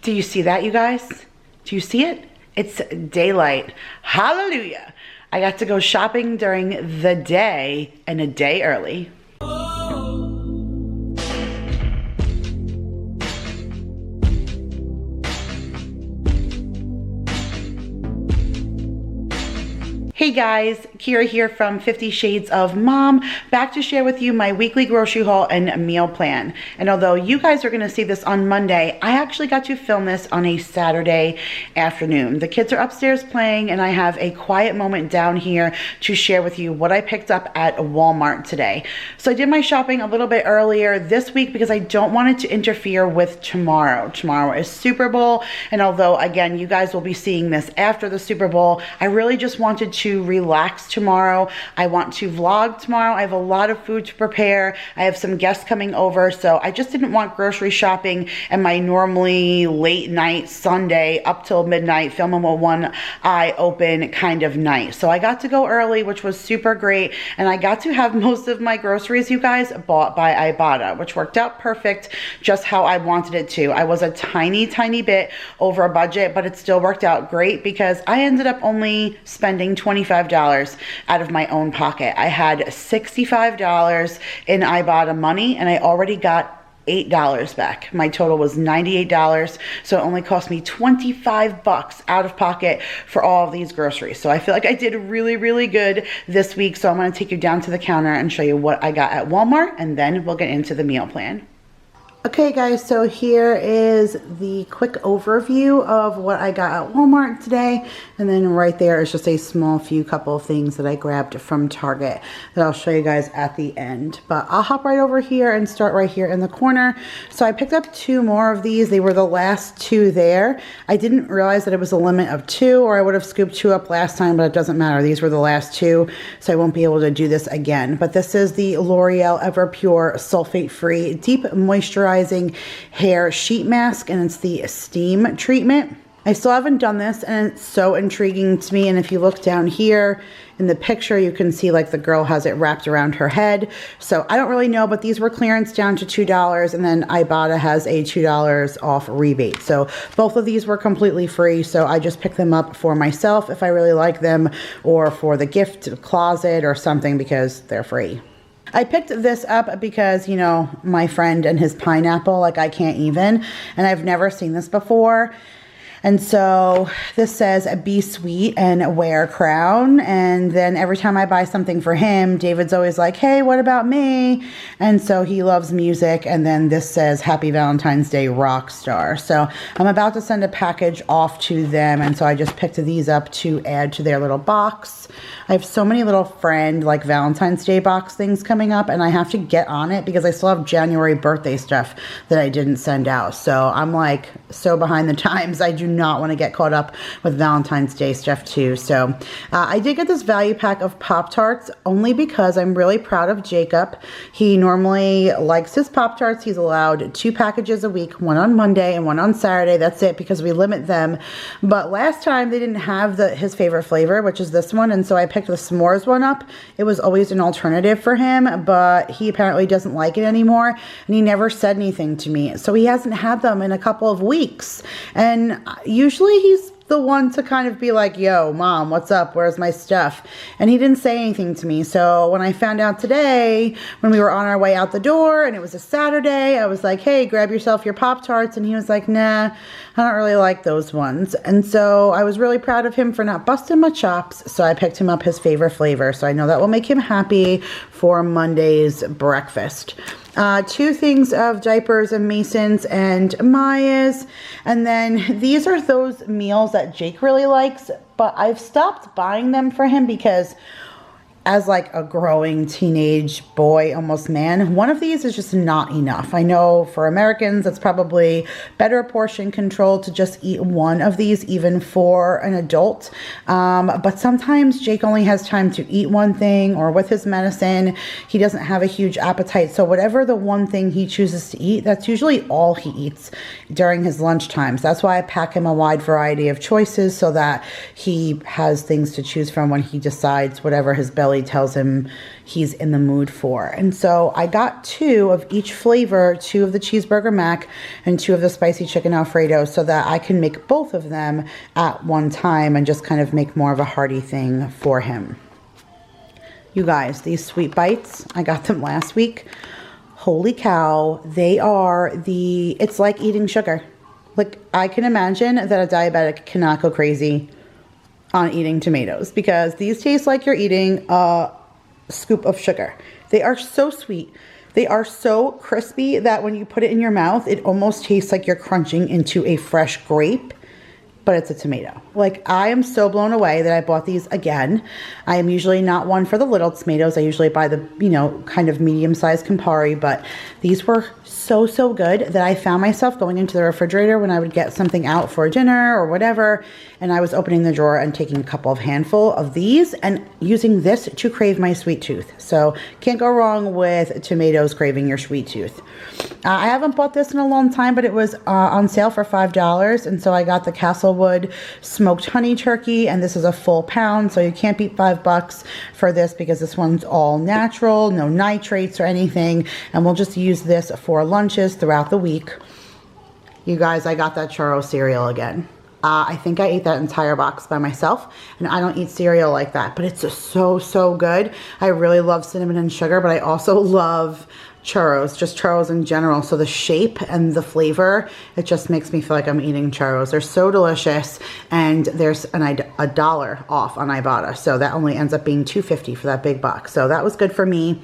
Do you see that, you guys? Do you see it? It's daylight. Hallelujah. I got to go shopping during the day and a day early. Hey guys, Kira here from 50 Shades of Mom, back to share with you my weekly grocery haul and meal plan. And although you guys are going to see this on Monday, I actually got to film this on a Saturday afternoon. The kids are upstairs playing and I have a quiet moment down here to share with you what I picked up at Walmart today. So I did my shopping a little bit earlier this week because I don't want it to interfere with tomorrow. Tomorrow is Super Bowl, and although again you guys will be seeing this after the Super Bowl, I really just wanted to relax tomorrow. I want to vlog tomorrow. I have a lot of food to prepare. I have some guests coming over, so I just didn't want grocery shopping and my normally late night Sunday up till midnight filming with one eye open kind of night. So I got to go early, which was super great, and I got to have most of my groceries, you guys, bought by iBotta, which worked out perfect, just how I wanted it to. I was a tiny bit over a budget, but it still worked out great because I ended up only spending $25 out of my own pocket. I had $65 in iBotta money and I already got $8 back. My total was $98, so it only cost me 25 bucks out of pocket for all of these groceries. So I feel like I did really good this week. So I'm going to take you down to the counter and show you what I got at Walmart, and then we'll get into the meal plan. Okay guys, so here is the quick overview of what I got at Walmart today, and then right there is just a small couple of things that I grabbed from Target that I'll show you guys at the end. But I'll hop right over here and start right here in the corner. So I picked up 2 more of these. They were the last 2 there. I didn't realize that it was a limit of 2, or I would have scooped 2 up last time, but it doesn't matter. These were the last 2, so I won't be able to do this again. But this is the L'Oreal Everpure Sulfate-Free Deep Moisturizing Hair Sheet Mask, and it's the steam treatment. I still haven't done this and it's so intriguing to me, and if you look down here in the picture you can see like the girl has it wrapped around her head. So I don't really know, but these were clearance down to $2, and then iBotta has a $2 off rebate. So both of these were completely free, so I just picked them up for myself if I really like them, or for the gift closet or something, because they're free. I picked this up because, you know, my friend and his pineapple, like I can't even, and I've never seen this before. And so this says be sweet and wear a crown. And then every time I buy something for him, David's always like, hey, what about me? And so he loves music. And then this says Happy Valentine's Day, rock star. So I'm about to send a package off to them. And so I just picked these up to add to their little box. I have so many little friend like Valentine's Day box things coming up, and I have to get on it because I still have January birthday stuff that I didn't send out. So I'm like so behind the times. I do not want to get caught up with Valentine's Day stuff too. So I did get this value pack of Pop-Tarts only because I'm really proud of Jacob. He normally likes his Pop-Tarts. He's allowed 2 packages a week, one on Monday and one on Saturday. That's it, because we limit them. But last time they didn't have his favorite flavor, which is this one, and so I picked the s'mores one up. It was always an alternative for him, but he apparently doesn't like it anymore, and he never said anything to me. So he hasn't had them in a couple of weeks, and usually he's the one to kind of be like, yo, mom, what's up? Where's my stuff? And he didn't say anything to me. So when I found out today, when we were on our way out the door and it was a Saturday, I was like, hey, grab yourself your Pop-Tarts. And he was like, nah, I don't really like those ones. And so I was really proud of him for not busting my chops. So I picked him up his favorite flavor. So I know that will make him happy for Monday's breakfast. 2 things of diapers and Mason's and Maya's. And then these are those meals that Jake really likes, but I've stopped buying them for him because as like a growing teenage boy, almost man, one of these is just not enough. I know for Americans, it's probably better portion control to just eat one of these, even for an adult. But sometimes Jake only has time to eat one thing, or with his medicine, he doesn't have a huge appetite. So whatever the one thing he chooses to eat, that's usually all he eats during his lunch times. That's why I pack him a wide variety of choices so that he has things to choose from when he decides whatever his belly really tells him he's in the mood for. And so I got 2 of each flavor, 2 of the cheeseburger mac and 2 of the spicy chicken Alfredo, so that I can make both of them at one time and just kind of make more of a hearty thing for him. You guys, these sweet bites, I got them last week. Holy cow, they are it's like eating sugar. Like, I can imagine that a diabetic cannot go crazy on eating tomatoes, because these taste like you're eating a scoop of sugar. They are so sweet. They are so crispy that when you put it in your mouth, it almost tastes like you're crunching into a fresh grape, but it's a tomato. Like, I am so blown away that I bought these again. I am usually not one for the little tomatoes. I usually buy the, you know, kind of medium-sized Campari, but these were so good that I found myself going into the refrigerator when I would get something out for dinner or whatever, and I was opening the drawer and taking a couple of handful of these and using this to crave my sweet tooth. So can't go wrong with tomatoes craving your sweet tooth. I haven't bought this in a long time, but it was on sale for $5, and so I got the Castlewood smoked honey turkey, and this is a full pound, so you can't beat $5 for this, because this one's all natural, no nitrates or anything, and we'll just use this for lunches throughout the week. You guys, I got that churro cereal again. I think I ate that entire box by myself, and I don't eat cereal like that, but it's so good. I really love cinnamon and sugar, but I also love churros, just churros in general. So the shape and the flavor, it just makes me feel like I'm eating churros. They're so delicious, and there's a dollar off on iBotta, so that only ends up being $2.50 for that big box. So that was good for me.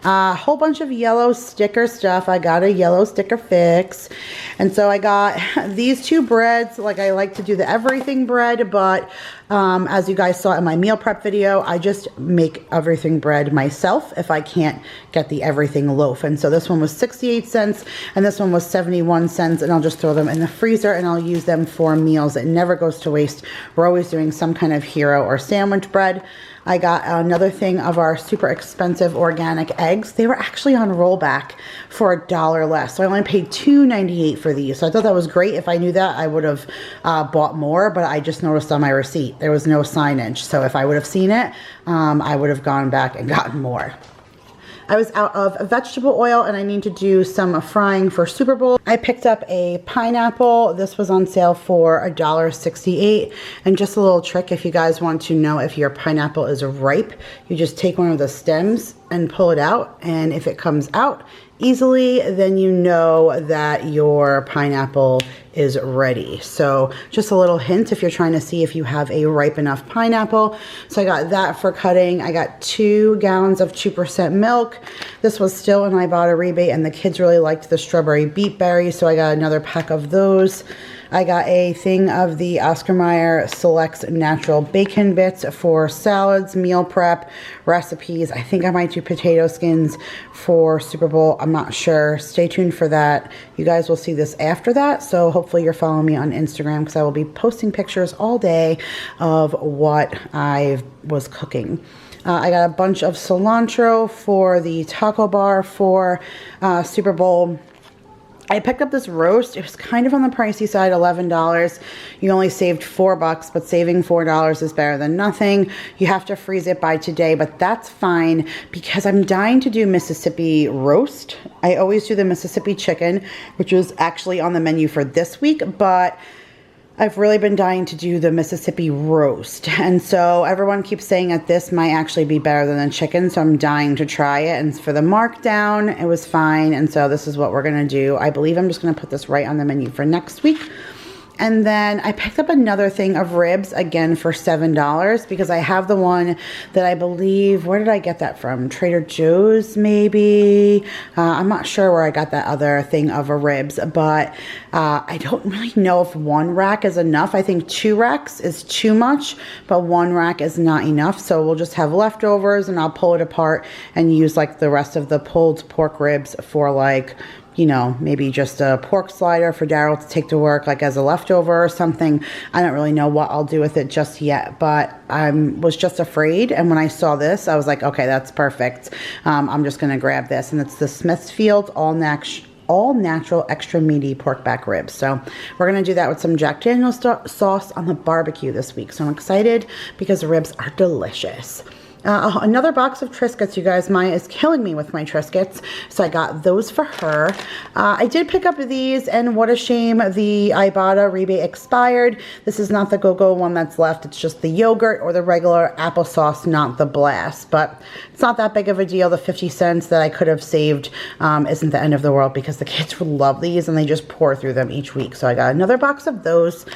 A whole bunch of yellow sticker stuff. I got a yellow sticker fix, and so I got these 2 breads. Like, I like to do the everything bread, but as you guys saw in my meal prep video, I just make everything bread myself if I can't get the everything loaf. And so this one was 68 cents and this one was 71 cents, and I'll just throw them in the freezer and I'll use them for meals. It never goes to waste. We're always doing some kind of hero or sandwich bread. I got another thing of our super expensive organic eggs. They were actually on rollback for $1 less. So I only paid $2.98 for these. So I thought that was great. If I knew that, I would have bought more, but I just noticed on my receipt there was no signage. So if I would have seen it, I would have gone back and gotten more. I was out of vegetable oil and I need to do some frying for Super Bowl. I picked up a pineapple. This was on sale for $1.68. And just a little trick, if you guys want to know if your pineapple is ripe, you just take one of the stems and pull it out. And if it comes out easily, then you know that your pineapple is ready. So just a little hint if you're trying to see if you have a ripe enough pineapple. So I got that for cutting. I got 2 gallons of 2% milk. This was still an iBotta rebate, and the kids really liked the strawberry beet berries, so I got another pack of those. I got a thing of the Oscar Mayer Selects Natural Bacon Bits for salads, meal prep, recipes. I think I might do potato skins for Super Bowl. I'm not sure. Stay tuned for that. You guys will see this after that, so hopefully you're following me on Instagram, because I will be posting pictures all day of what I was cooking. I got a bunch of cilantro for the taco bar for Super Bowl. I picked up this roast. It was kind of on the pricey side, $11. You only saved $4, but saving $4 is better than nothing. You have to freeze it by today, but that's fine because I'm dying to do Mississippi roast. I always do the Mississippi chicken, which was actually on the menu for this week, but I've really been dying to do the Mississippi roast. And so everyone keeps saying that this might actually be better than the chicken, so I'm dying to try it. And for the markdown, it was fine. And so this is what we're going to do. I believe I'm just going to put this right on the menu for next week. And then I picked up another thing of ribs, again for $7, because I have the one that I believe, where did I get that from? Trader Joe's, maybe? I'm not sure where I got that other thing of a ribs, but I don't really know if 1 rack is enough. I think 2 racks is too much, but 1 rack is not enough. So we'll just have leftovers and I'll pull it apart and use like the rest of the pulled pork ribs for like, you know, maybe just a pork slider for Daryl to take to work, like as a leftover or something. I don't really know what I'll do with it just yet, but I was just afraid. And when I saw this, I was like, okay, that's perfect. I'm just going to grab this. And it's the Smithfield all natural extra meaty pork back ribs. So we're going to do that with some Jack Daniel's sauce on the barbecue this week. So I'm excited because the ribs are delicious. Another box of Triscuits, you guys. Maya is killing me with my Triscuits, so I got those for her. I did pick up these, and what a shame, the iBotta rebate expired. This is not the Go-Go one that's left. It's just the yogurt or the regular applesauce, not the blast. But it's not that big of a deal. The 50 cents that I could have saved isn't the end of the world, because the kids would love these and they just pour through them each week. So I got another box of those.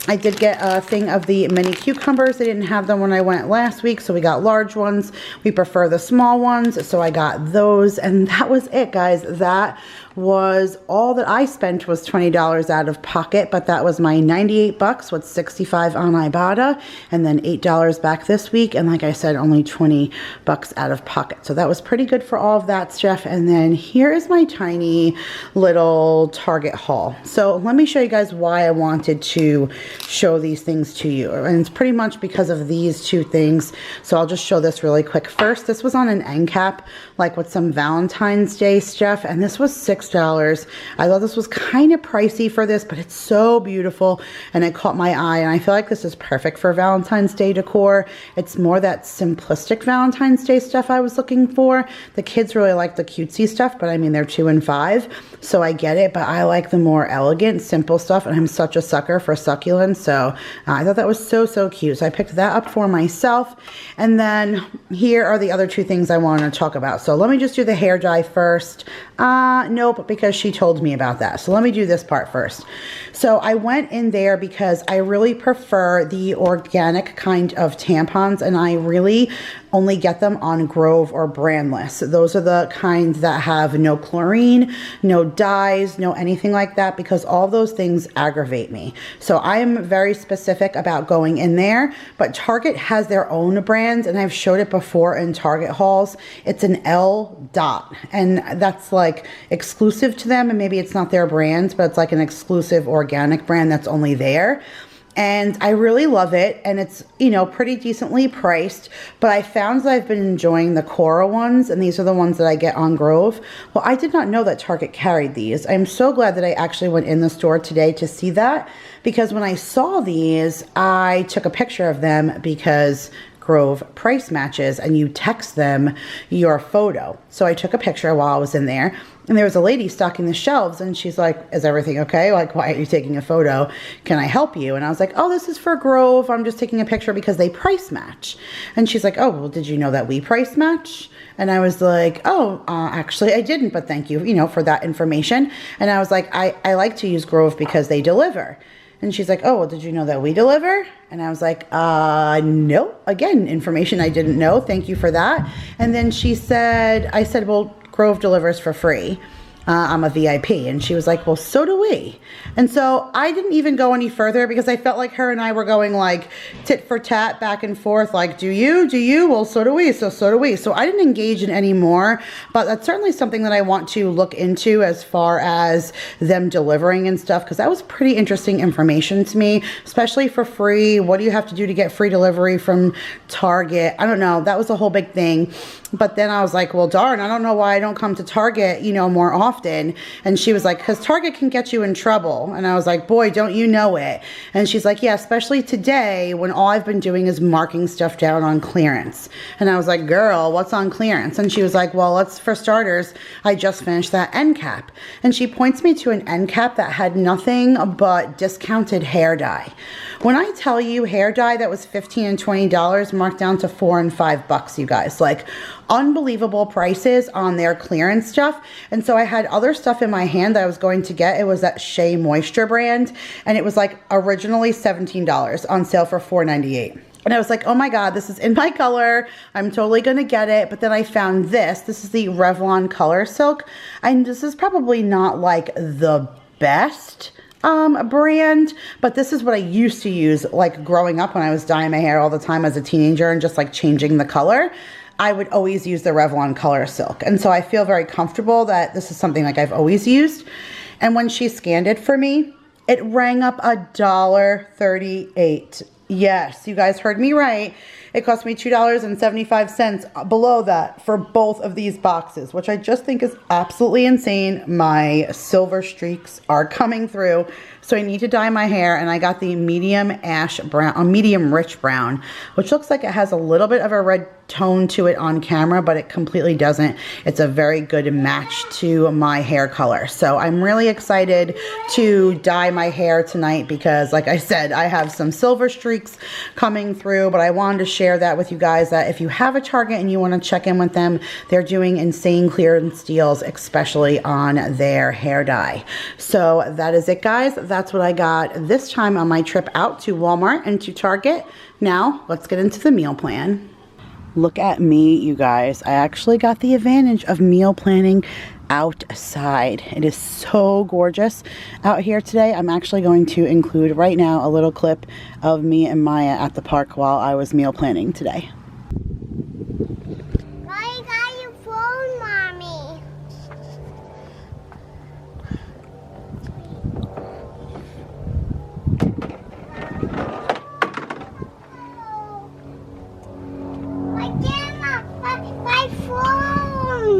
I did get a thing of the mini cucumbers. They didn't have them when I went last week, so we got large ones. We prefer the small ones, so I got those, and that was it, guys. That was all that I spent, was $20 out of pocket, but that was my 98 bucks with 65 on Ibotta, and then $8 back this week, and like I said, only 20 bucks out of pocket. So that was pretty good for all of that stuff. And then here is my tiny little Target haul. So let me show you guys why I wanted to show these things to you, and it's pretty much because of these two things. So I'll just show this really quick. First, this was on an end cap, like with some Valentine's Day stuff, and this was $6. I thought this was kind of pricey for this, but it's so beautiful and it caught my eye, and I feel like this is perfect for Valentine's Day decor. It's more that simplistic Valentine's Day stuff I was looking for. The kids really like the cutesy stuff, but I mean, they're 2 and 5, so I get it, but I like the more elegant, simple stuff, and I'm such a sucker for succulents, so I thought that was so cute. So I picked that up for myself. And then here are the other two things I want to talk about. So let me just do the hair dye first. Nope, because she told me about that. So let me do this part first. So I went in there because I really prefer the organic kind of tampons, and I really only get them on Grove or Brandless. Those are the kinds that have no chlorine, no dyes, no anything like that, because all those things aggravate me. So I am very specific about going in there, but Target has their own brands, and I've showed it before in Target hauls. It's an L dot, and that's like exclusive to them, and maybe it's not their brands, but it's like an exclusive organic brand that's only there. And I really love it, and it's, you know, pretty decently priced, but I found that I've been enjoying the Cora ones, and these are the ones that I get on Grove. Well, I did not know that Target carried these. I'm so glad that I actually went in the store today to see that, because when I saw these, I took a picture of them, because Grove price matches and you text them your photo. So I took a picture while I was in there, and there was a lady stocking the shelves, and she's like, is everything okay? Like, why are you taking a photo? Can I help you? And I was like, oh, this is for Grove. I'm just taking a picture because they price match. And she's like, oh, well, did you know that we price match? And I was like, oh, actually I didn't, but thank you, you know, for that information. And I was like, I like to use Grove because they deliver. And she's like, oh, well, did you know that we deliver? And I was like, no. Again, information I didn't know. Thank you for that. And then she said, I said, well, Grove delivers for free. I'm a VIP. And she was like, well, so do we. And so I didn't even go any further, because I felt like her and I were going like tit for tat, back and forth, like, do you? Well, so do we. So do we. So I didn't engage in any more, but that's certainly something that I want to look into as far as them delivering and stuff, because that was pretty interesting information to me, especially for free. What do you have to do to get free delivery from Target? I don't know. That was a whole big thing. But then I was like, well, darn, I don't know why I don't come to Target, you know, more often. And she was like, because Target can get you in trouble. And I was like, boy, don't you know it? And she's like, yeah, especially today when all I've been doing is marking stuff down on clearance. And I was like, girl, what's on clearance? And she was like, well, for starters, I just finished that end cap. And she points me to an end cap that had nothing but discounted hair dye. When I tell you hair dye that was $15 and $20 marked down to $4 and $5, you guys, like unbelievable prices on their clearance stuff. And so I had other stuff in my hand that I was going to get. It was that Shea Moisture brand, and it was like originally $17 on sale for $4.98. And I was like, oh my God, this is in my color. I'm totally gonna get it. But then I found this. This is the Revlon Color Silk. And this is probably not like the best brand, but this is what I used to use like growing up when I was dyeing my hair all the time as a teenager and just like changing the color. I would always use the Revlon Color Silk. And so I feel very comfortable that this is something like I've always used. And when she scanned it for me, it rang up $1.38. Yes, you guys heard me right. It cost me $2.75 below that for both of these boxes, which I just think is absolutely insane. My silver streaks are coming through, so I need to dye my hair, and I got the medium ash brown, medium rich brown, which looks like it has a little bit of a red tone to it on camera, but it completely doesn't. It's a very good match to my hair color. So I'm really excited to dye my hair tonight because, like I said, I have some silver streaks coming through, but I wanted to share that with you guys, that if you have a Target and you want to check in with them, they're doing insane clearance deals, especially on their hair dye. So that is it, guys. That's what I got this time on my trip out to Walmart and to Target. Now let's get into the meal plan. Look at me, you guys. I actually got the advantage of meal planning outside. It is so gorgeous out here today. I'm actually going to include right now a little clip of me and Maya at the park while I was meal planning today. Why got your phone, Mommy? My phone.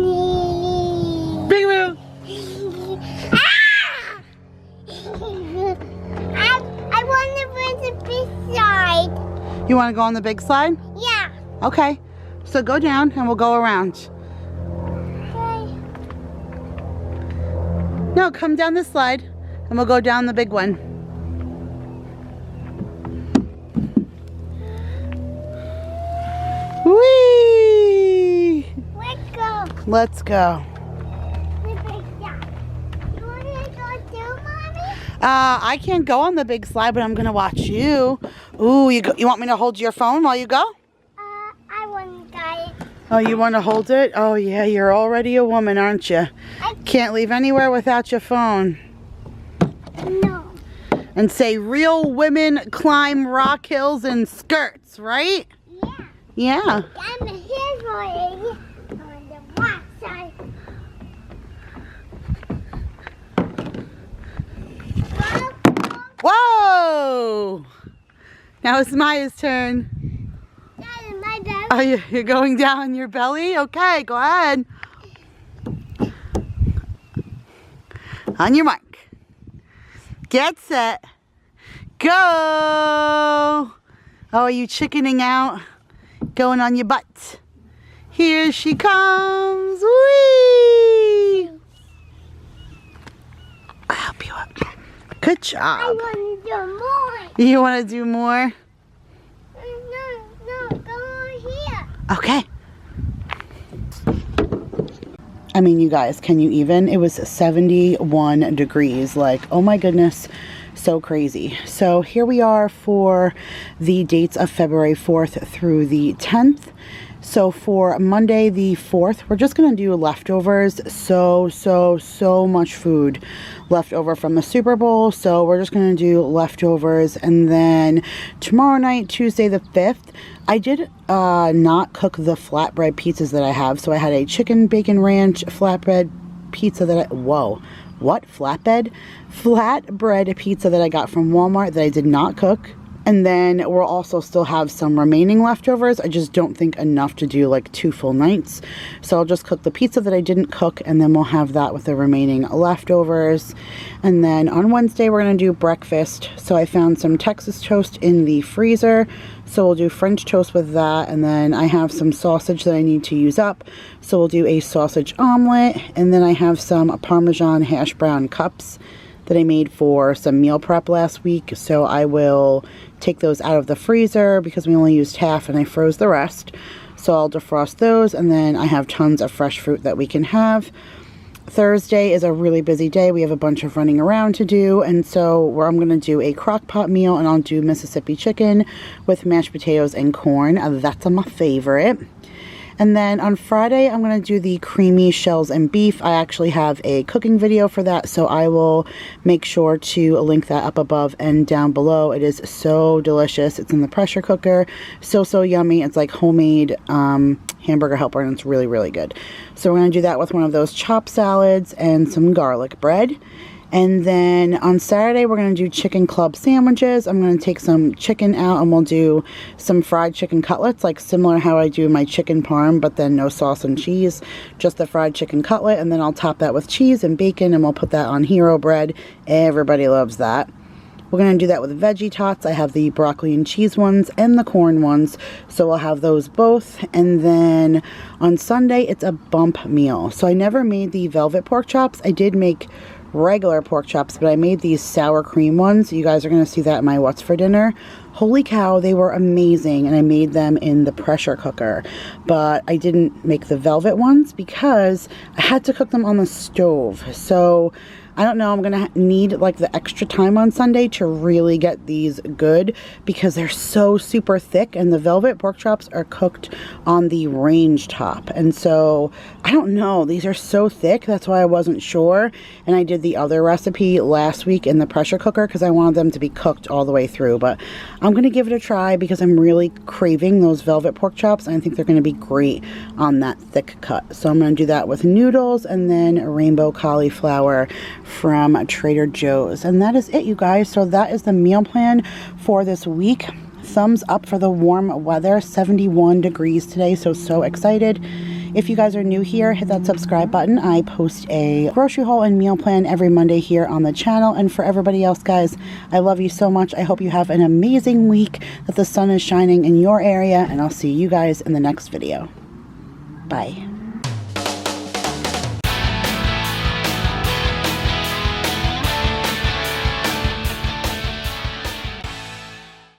Big wheel. Ah! I want to go to the big slide. You want to go on the big slide? Yeah. Okay. So go down and we'll go around. Okay. No, come down this slide and we'll go down the big one. Whee! Let's go. Let's go. The big slide. You want to go too, Mommy? I can't go on the big slide, but I'm gonna watch you. Ooh, you want me to hold your phone while you go? I want to get it. Oh, you want to hold it? Oh yeah, you're already a woman, aren't you? Can't leave anywhere without your phone. No. And say, real women climb rock hills in skirts, right? Yeah. Yeah. I'm here for it. On the right side. Whoa! Now it's Maya's turn. That is my bed. Oh, you're going down your belly? Okay, go ahead. On your mark. Get set. Go! Oh, are you chickening out? Going on your butt. Here she comes. Whee! I'll help you up. Good I job. want to do more. You want to do more? No, go here. Okay. I mean, you guys, can you even? It was 71 degrees. Like, oh my goodness, so crazy. So here we are for the dates of February 4th through the 10th. So for Monday the 4th, we're just going to do leftovers. So much food left over from the Super Bowl. So we're just going to do leftovers. And then tomorrow night, Tuesday the 5th, I did not cook the flatbread pizzas that I have. So I had a chicken bacon ranch flatbread pizza that flatbread pizza that I got from Walmart that I did not cook. And then we'll also still have some remaining leftovers. I just don't think enough to do like 2 full nights. So I'll just cook the pizza that I didn't cook, and then we'll have that with the remaining leftovers. And then on Wednesday, we're going to do breakfast. So I found some Texas toast in the freezer. So we'll do French toast with that. And then I have some sausage that I need to use up. So we'll do a sausage omelet. And then I have some Parmesan hash brown cups that I made for some meal prep last week. So I will take those out of the freezer because we only used half and I froze the rest. So I'll defrost those, and then I have tons of fresh fruit that we can have. Thursday is a really busy day. We have a bunch of running around to do, and so I'm going to do a crock pot meal, and I'll do Mississippi chicken with mashed potatoes and corn. That's my favorite. And then on Friday, I'm going to do the creamy shells and beef. I actually have a cooking video for that, so I will make sure to link that up above and down below. It is so delicious. It's in the pressure cooker. So yummy. It's like homemade hamburger helper, and it's really, really good. So we're going to do that with one of those chopped salads and some garlic bread. And then on Saturday, we're going to do chicken club sandwiches. I'm going to take some chicken out and we'll do some fried chicken cutlets, like similar how I do my chicken parm, but then no sauce and cheese, just the fried chicken cutlet. And then I'll top that with cheese and bacon, and we'll put that on hero bread. Everybody loves that. We're going to do that with veggie tots. I have the broccoli and cheese ones and the corn ones, so we'll have those both. And then on Sunday, it's a bump meal. So I never made the velvet pork chops. I did make regular pork chops, but I made these sour cream ones. You guys are going to see that in my What's for Dinner. Holy cow, they were amazing, and I made them in the pressure cooker. But I didn't make the velvet ones because I had to cook them on the stove. So I don't know, I'm gonna need like the extra time on Sunday to really get these good because they're so super thick, and the velvet pork chops are cooked on the range top. And so I don't know, these are so thick, that's why I wasn't sure. And I did the other recipe last week in the pressure cooker because I wanted them to be cooked all the way through. But I'm gonna give it a try because I'm really craving those velvet pork chops, and I think they're gonna be great on that thick cut. So I'm gonna do that with noodles and then a rainbow cauliflower from Trader Joe's. And that is it, you guys. So that is the meal plan for this week. Thumbs up for the warm weather. 71 degrees today, so excited. If you guys are new here, hit that subscribe button. I post a grocery haul and meal plan every Monday here on the channel. And for everybody else, guys, I love you so much. I hope you have an amazing week, that the sun is shining in your area, and I'll see you guys in the next video. Bye.